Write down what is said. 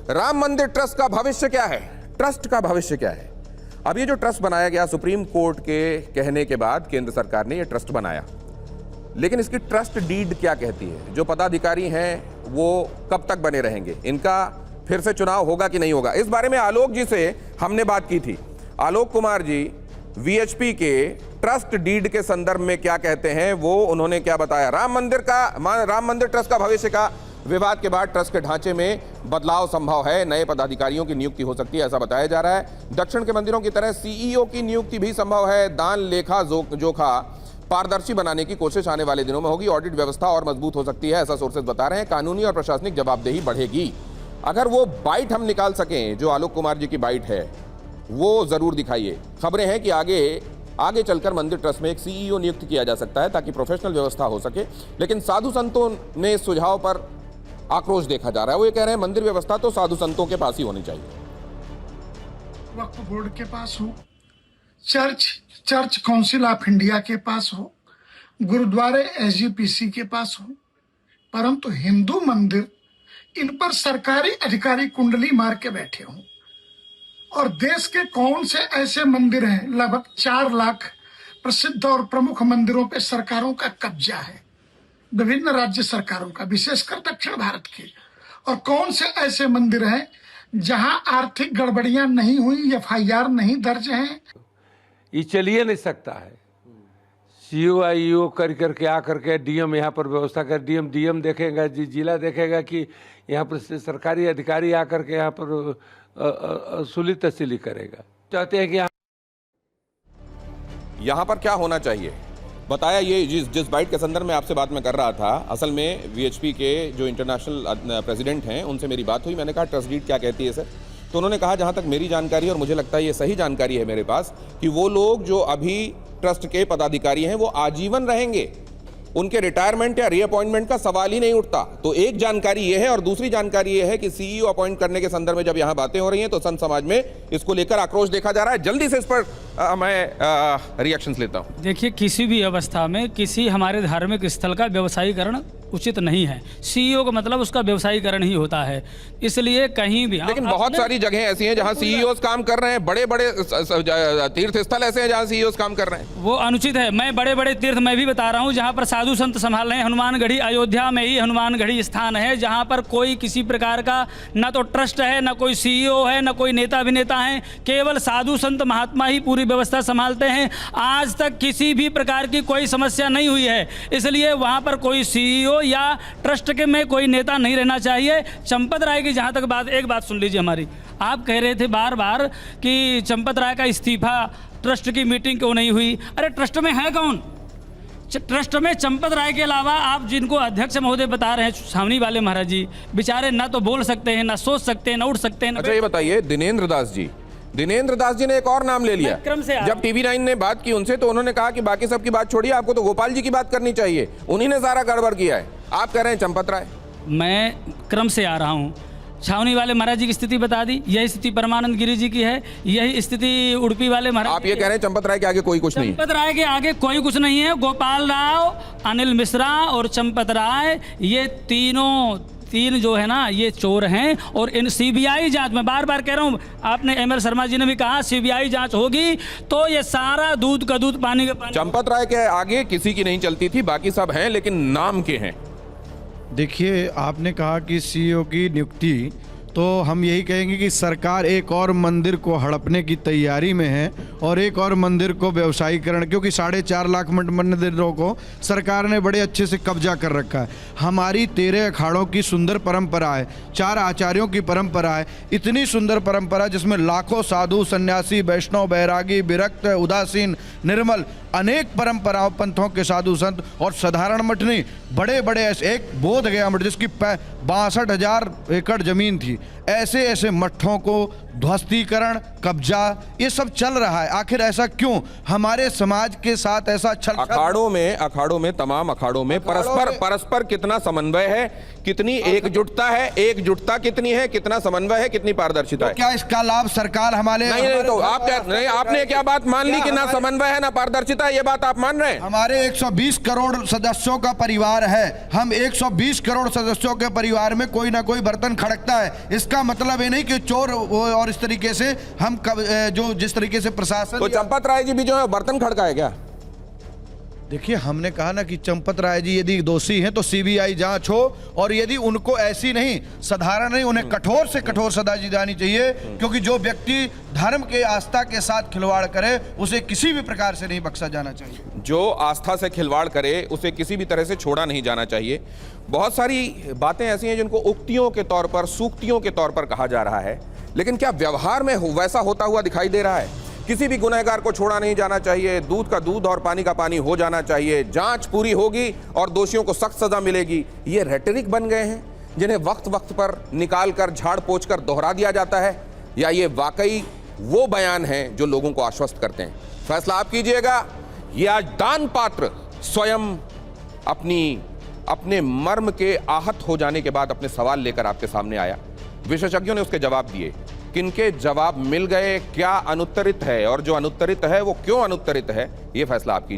राम मंदिर ट्रस्ट का भविष्य क्या है? ट्रस्ट का भविष्य क्या है? अब ये जो ट्रस्ट बनाया गया, सुप्रीम कोर्ट के कहने के बाद केंद्र सरकार ने ये ट्रस्ट बनाया, लेकिन इसकी ट्रस्ट डीड क्या कहती है? जो पदाधिकारी हैं वो कब तक बने रहेंगे? इनका फिर से चुनाव होगा कि नहीं होगा? इस बारे में आलोक जी से हमने बात की थी। आलोक कुमार जी वीएचपी के ट्रस्ट डीड के संदर्भ में क्या कहते हैं, वो उन्होंने क्या बताया? राम मंदिर ट्रस्ट का भविष्य का विवाद के बाद ट्रस्ट के ढांचे में बदलाव संभव है, नए पदाधिकारियों की नियुक्ति हो सकती है, ऐसा बताया जा रहा है। दक्षिण के मंदिरों की तरह सीईओ की नियुक्ति भी संभव है। दान लेखा जोखा पारदर्शी बनाने की कोशिश आने वाले दिनों में होगी। ऑडिट व्यवस्था और मजबूत हो सकती है, ऐसा सोर्सेज बता रहे हैं। कानूनी और प्रशासनिक जवाबदेही बढ़ेगी। अगर वो बाइट हम निकाल सकें, जो आलोक कुमार जी की बाइट है, वो जरूर दिखाइए। खबरें हैं कि आगे चलकर मंदिर ट्रस्ट में एक सीईओ नियुक्त किया जा सकता है ताकि प्रोफेशनल व्यवस्था हो सके। लेकिन साधु संतों में इस सुझाव पर आक्रोश देखा जा रहा है। वो ये कह रहे हैं मंदिर व्यवस्था तो साधु संतों के पास ही होनी चाहिए। वक्फ बोर्ड के पास हो, चर्च काउंसिल ऑफ इंडिया के पास हो, गुरुद्वारे एसजीपीसी के पास हो, परंतु हिंदू मंदिर, इन पर सरकारी अधिकारी कुंडली मार के बैठे हों। और देश के कौन से ऐसे मंदिर हैं? लगभग 4 लाख प्रसिद्ध और प्रमुख मंदिरों पे सरकारों का कब्जा है, विभिन्न राज्य सरकारों का, विशेषकर दक्षिण भारत के। और कौन से ऐसे मंदिर हैं जहां आर्थिक गड़बड़ियां नहीं हुई, एफआईआर नहीं दर्ज हैं? ये चलिए नहीं सकता है। सीओ आईओ करके आकर के डीएम यहाँ पर व्यवस्था कर, डीएम देखेगा, जिला देखेगा कि यहाँ पर सरकारी अधिकारी आकर के यहाँ पर सुली तहसीली करेगा। चाहते हैं कि यहाँ पर क्या होना चाहिए बताया। ये जिस बाइट के संदर्भ में आपसे बात मैं कर रहा था, असल में वीएचपी के जो इंटरनेशनल प्रेसिडेंट हैं उनसे मेरी बात हुई। मैंने कहा ट्रस्ट डीड क्या कहती है सर? तो उन्होंने कहा जहाँ तक मेरी जानकारी है, और मुझे लगता है ये सही जानकारी है मेरे पास, कि वो लोग जो अभी ट्रस्ट के पदाधिकारी हैं वो आजीवन रहेंगे। उनके रिटायरमेंट या रीअपॉइंटमेंट का सवाल ही नहीं उठता। तो एक जानकारी ये है, और दूसरी जानकारी ये है कि सीईओ अपॉइंट करने के संदर्भ में जब यहाँ बातें हो रही हैं तो संत समाज में इसको लेकर आक्रोश देखा जा रहा है। जल्दी से इस पर मैं रिएक्शंस लेता हूँ। देखिए, किसी भी अवस्था में किसी हमारे धार्मिक स्थल का व्यवसायीकरण उचित नहीं है। सीईओ का मतलब उसका व्यवसायीकरण ही होता है, इसलिए कहीं भी। लेकिन बहुत सारी जगह ऐसी हैं जहां सीईओ काम कर रहे हैं, बड़े बड़े तीर्थ स्थल ऐसे हैं जहां सीईओ काम कर रहे हैं। वो अनुचित है। मैं बड़े बड़े तीर्थ मैं भी बता रहा हूं जहां पर साधु संत संभाल रहे हैं। हनुमानगढ़ी, अयोध्या में ही हनुमानगढ़ी स्थान है जहां पर कोई किसी प्रकार का ना तो ट्रस्ट है, ना कोई सीईओ है, ना कोई नेता अभिनेता है। केवल साधु संत महात्मा ही पूरी व्यवस्था संभालते हैं। आज तक किसी भी प्रकार की कोई समस्या नहीं हुई है, इसलिए वहां पर कोई सीईओ या ट्रस्ट के में कोई नेता नहीं रहना चाहिए। चंपत राय की जहां तक बात, एक बात सुन लीजिए हमारी। आप कह रहे थे बार बार कि चंपत राय का इस्तीफा ट्रस्ट की मीटिंग क्यों नहीं हुई? अरे ट्रस्ट में है कौन? ट्रस्ट में चंपत राय के अलावा आप जिनको अध्यक्ष महोदय बता रहे हैं, छावनी वाले महाराज जी, बेचारे ना तो बोल सकते हैं, ना सोच सकते हैं, ना उठ सकते हैं। अच्छा ये बताइए, दिनेंद्र दास जी ने एक और नाम ले लिया। जब TV9 ने बात की उनसे तो उन्होंने कहा कि बाकी सबकी बात छोड़िए, आपको तो गोपाल जी की बात करनी चाहिए, उन्हीं ने सारा गड़बड़ किया है। आप कह रहे हैं चंपत राय। मैं क्रम से आ रहा हूँ। छावनी वाले महाराज जी की स्थिति बता दी, यही स्थिति परमानंद गिरी जी की है, यही स्थिति उड़पी वाले महाराज। आप ये कह रहे हैं चंपत राय के आगे कोई कुछ नहीं है? चंपत राय के आगे कोई कुछ नहीं है। गोपाल राव, अनिल मिश्रा और चंपत राय, ये तीन जो है ना, ये चोर हैं। और इन सीबीआई जांच में बार बार कह रहा हूँ, आपने ML शर्मा जी ने भी कहा सीबीआई जांच होगी तो ये सारा दूध का दूध पानी का पानी। चंपत राय के आगे किसी की नहीं चलती थी, बाकी सब हैं लेकिन नाम के हैं। देखिए, आपने कहा कि सीईओ की नियुक्ति, तो हम यही कहेंगे कि सरकार एक और मंदिर को हड़पने की तैयारी में है और एक और मंदिर को व्यवसायीकरण, क्योंकि 4.5 लाख मंदिरों को सरकार ने बड़े अच्छे से कब्जा कर रखा है। हमारी 13 अखाड़ों की सुंदर परंपरा है, 4 आचार्यों की परंपरा है, इतनी सुंदर परंपरा जिसमें लाखों साधु, सन्यासी, वैष्णव, बैरागी, विरक्त, उदासीन, निर्मल, अनेक परंपराओं, पंथों के साधु संत, और साधारण मठ नहीं, बड़े बड़े ऐसे, एक बोध गया मठ जिसकी 62,000 एकड़ जमीन थी, ऐसे ऐसे मठों को ध्वस्तीकरण, कब्जा, ये सब चल रहा है। आखिर ऐसा क्यों? हमारे समाज के साथ ऐसा छल। अखाड़ों में तमाम अखाड़ों में परस्पर कितना समन्वय है, कितनी एकजुटता है, एकजुटता कितनी है, कितना समन्वय है, कितनी पारदर्शिता है? क्या इसका लाभ सरकार हमारे नहीं तो आप क्या नहीं, आपने क्या बात मान ली कि ना समन्वय है ना पारदर्शिता, ये बात आप मान रहे हैं? हमारे 120 करोड़ सदस्यों का परिवार है, हम 120 करोड़ सदस्यों के परिवार परिवार में कोई ना कोई बर्तन खड़कता है। इसका मतलब ये नहीं कि चोर और इस तरीके से हम जो जिस तरीके से प्रशासन तो चंपत राय जी भी जो है बर्तन खड़का है क्या? देखिए, हमने कहा ना कि चंपत राय जी यदि दोषी हैं तो सीबीआई जांच हो, और यदि उनको ऐसी नहीं, साधारण नहीं, उन्हें कठोर से कठोर सजा दी जानी चाहिए, क्योंकि जो व्यक्ति धर्म के आस्था के साथ खिलवाड़ करे उसे किसी भी प्रकार से नहीं बख्शा जाना चाहिए। जो आस्था से खिलवाड़ करे उसे किसी भी तरह से छोड़ा नहीं जाना चाहिए। बहुत सारी बातें ऐसी हैं जिनको उक्तियों के तौर पर, सूक्तियों के तौर पर कहा जा रहा है, लेकिन क्या व्यवहार में वैसा होता हुआ दिखाई दे रहा है? किसी भी गुनहगार को छोड़ा नहीं जाना चाहिए, दूध का दूध और पानी का पानी हो जाना चाहिए, जांच पूरी होगी और दोषियों को सख्त सजा मिलेगी। ये रेटरिक बन गए हैं जिन्हें वक्त वक्त पर निकाल कर, झाड़ पोंछ कर दोहरा दिया जाता है, या ये वाकई वो बयान हैं जो लोगों को आश्वस्त करते हैं? फैसला आप कीजिएगा। ये आज दान पात्र स्वयं अपने मर्म के आहत हो जाने के बाद अपने सवाल लेकर आपके सामने आया। विशेषज्ञों ने उसके जवाब दिए। किनके जवाब मिल गए, क्या अनुत्तरित है, और जो अनुत्तरित है वो क्यों अनुत्तरित है, ये फैसला आप कीजिए।